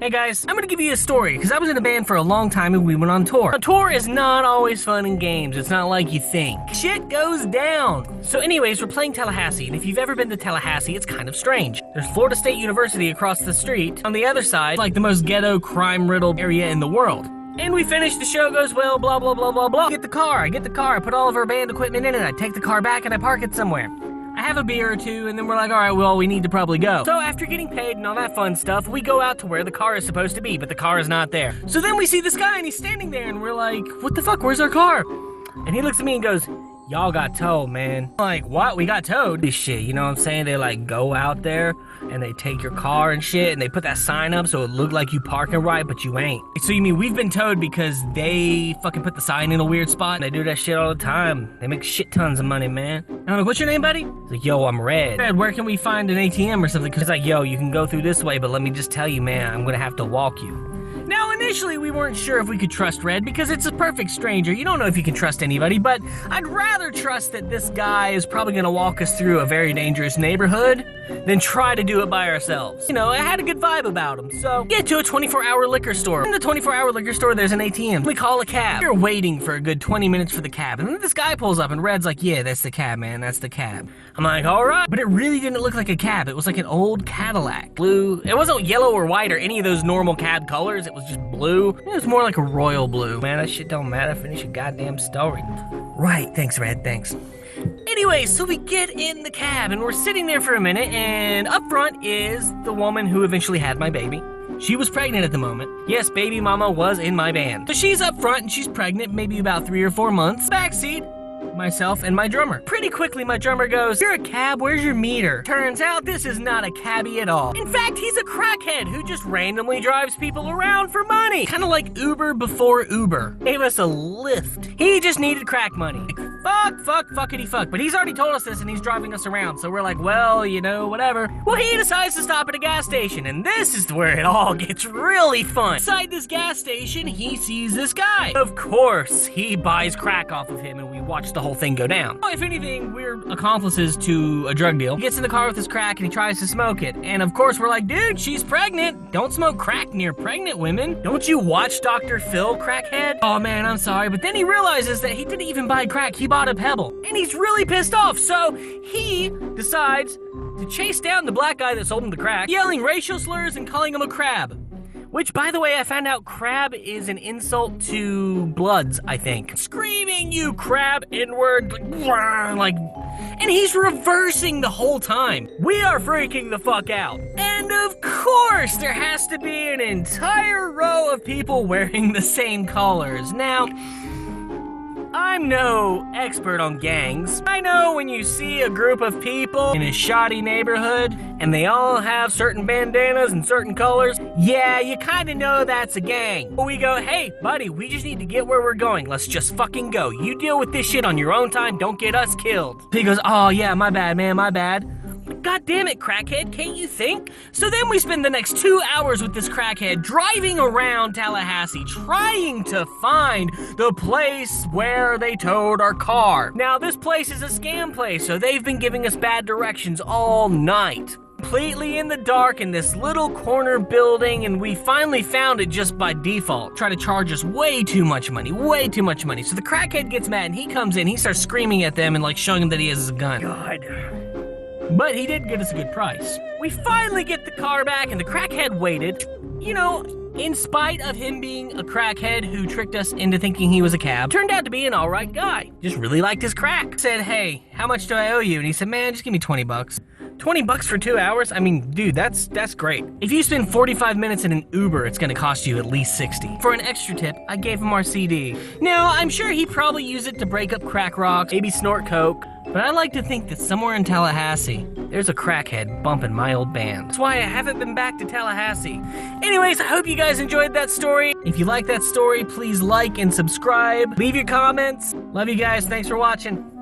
Hey guys, I'm gonna give you a story, because I was in a band for a long time and we went on tour. A tour is not always fun and games, it's not like you think. Shit goes down. So anyways, we're playing Tallahassee, and if you've ever been to Tallahassee, it's kind of strange. There's Florida State University across the street. On the other side, like the most ghetto, crime-riddled area in the world. And we finish, the show goes well, blah, blah, blah, blah, blah. I get the car, I put all of our band equipment in it, I take the car back and I park it somewhere. I have a beer or two, and then we're like, all right, well, we need to probably go. So after getting paid and all that fun stuff, we go out to where the car is supposed to be, but the car is not there. So then we see this guy, and he's standing there, and we're like, what the fuck, where's our car? And he looks at me and goes, y'all got towed, man. I'm like, what? We got towed? This shit, you know what I'm saying? They like go out there and they take your car and shit and they put that sign up so it looked like you parking right, but you ain't. So you mean we've been towed because they fucking put the sign in a weird spot? And they do that shit all the time. They make shit tons of money, man. And I'm like, what's your name, buddy? He's like, yo, I'm Red. Red, where can we find an ATM or something? Cause it's like, yo, you can go through this way, but let me just tell you, man, I'm gonna have to walk you. Now, initially, we weren't sure if we could trust Red because it's a perfect stranger. You don't know if you can trust anybody, but I'd rather trust that this guy is probably gonna walk us through a very dangerous neighborhood than try to do it by ourselves. You know, I had a good vibe about him, so get to a 24-hour liquor store. In the 24-hour liquor store, there's an ATM. We call a cab. We're waiting for a good 20 minutes for the cab, and then this guy pulls up, and Red's like, yeah, that's the cab, man, that's the cab. I'm like, all right. But it really didn't look like a cab. It was like an old Cadillac. Blue. It wasn't yellow or white or any of those normal cab colors. It was just blue. It was more like a royal blue. Man, that shit don't matter. Finish your goddamn story. Right, thanks, Red, thanks. Anyway, so we get in the cab and we're sitting there for a minute, and up front is the woman who eventually had my baby. She was pregnant at the moment. Yes, baby mama was in my band. So she's up front and she's pregnant, maybe about 3 or 4 months. Backseat, myself and my drummer. Pretty quickly, my drummer goes, you're a cab, where's your meter? Turns out this is not a cabbie at all. In fact, he's a crackhead who just randomly drives people around for money. Kind of like Uber before Uber. Gave us a lift. He just needed crack money. Fuckity fuck. But he's already told us this and he's driving us around. So we're like, well, you know, whatever. Well, he decides to stop at a gas station, and this is where it all gets really fun. Inside this gas station, he sees this guy. Of course, he buys crack off of him and we watch the whole thing go down. If anything, we're accomplices to a drug deal. He gets in the car with his crack and he tries to smoke it. And of course, we're like, dude, she's pregnant. Don't smoke crack near pregnant women. Don't you watch Dr. Phil, crackhead? Oh man, I'm sorry. But then he realizes that he didn't even buy crack. He bought a Pebble. And he's really pissed off. So he decides to chase down the black guy that sold him the crack, yelling racial slurs and calling him a crab. Which, by the way, I found out crab is an insult to Bloods, I think. Screaming, you crab, N-word, like, and he's reversing the whole time. We are freaking the fuck out. And of course, there has to be an entire row of people wearing the same colors. Now, I'm no expert on gangs. I know when you see a group of people in a shoddy neighborhood and they all have certain bandanas and certain colors, yeah, you kind of know that's a gang. But we go, hey, buddy, we just need to get where we're going. Let's just fucking go. You deal with this shit on your own time. Don't get us killed. He goes, oh, yeah, my bad, man, my bad. God damn it, crackhead, can't you think? So then we spend the next 2 hours with this crackhead driving around Tallahassee trying to find the place where they towed our car. Now, this place is a scam place, so they've been giving us bad directions all night. Completely in the dark in this little corner building, and we finally found it just by default. Try to charge us way too much money. So the crackhead gets mad and he comes in, he starts screaming at them and like showing them that he has a gun. God. But he did get us a good price. We finally get the car back and the crackhead waited. You know, in spite of him being a crackhead who tricked us into thinking he was a cab, turned out to be an alright guy. Just really liked his crack. Said, hey, how much do I owe you? And he said, man, just give me 20 bucks. 20 bucks for 2 hours? I mean, dude, that's great. If you spend 45 minutes in an Uber, it's gonna cost you at least 60. For an extra tip, I gave him our CD. Now, I'm sure he probably used it to break up crack rocks, maybe snort coke, but I like to think that somewhere in Tallahassee, there's a crackhead bumping my old band. That's why I haven't been back to Tallahassee. Anyways, I hope you guys enjoyed that story. If you like that story, please like and subscribe. Leave your comments. Love you guys. Thanks for watching.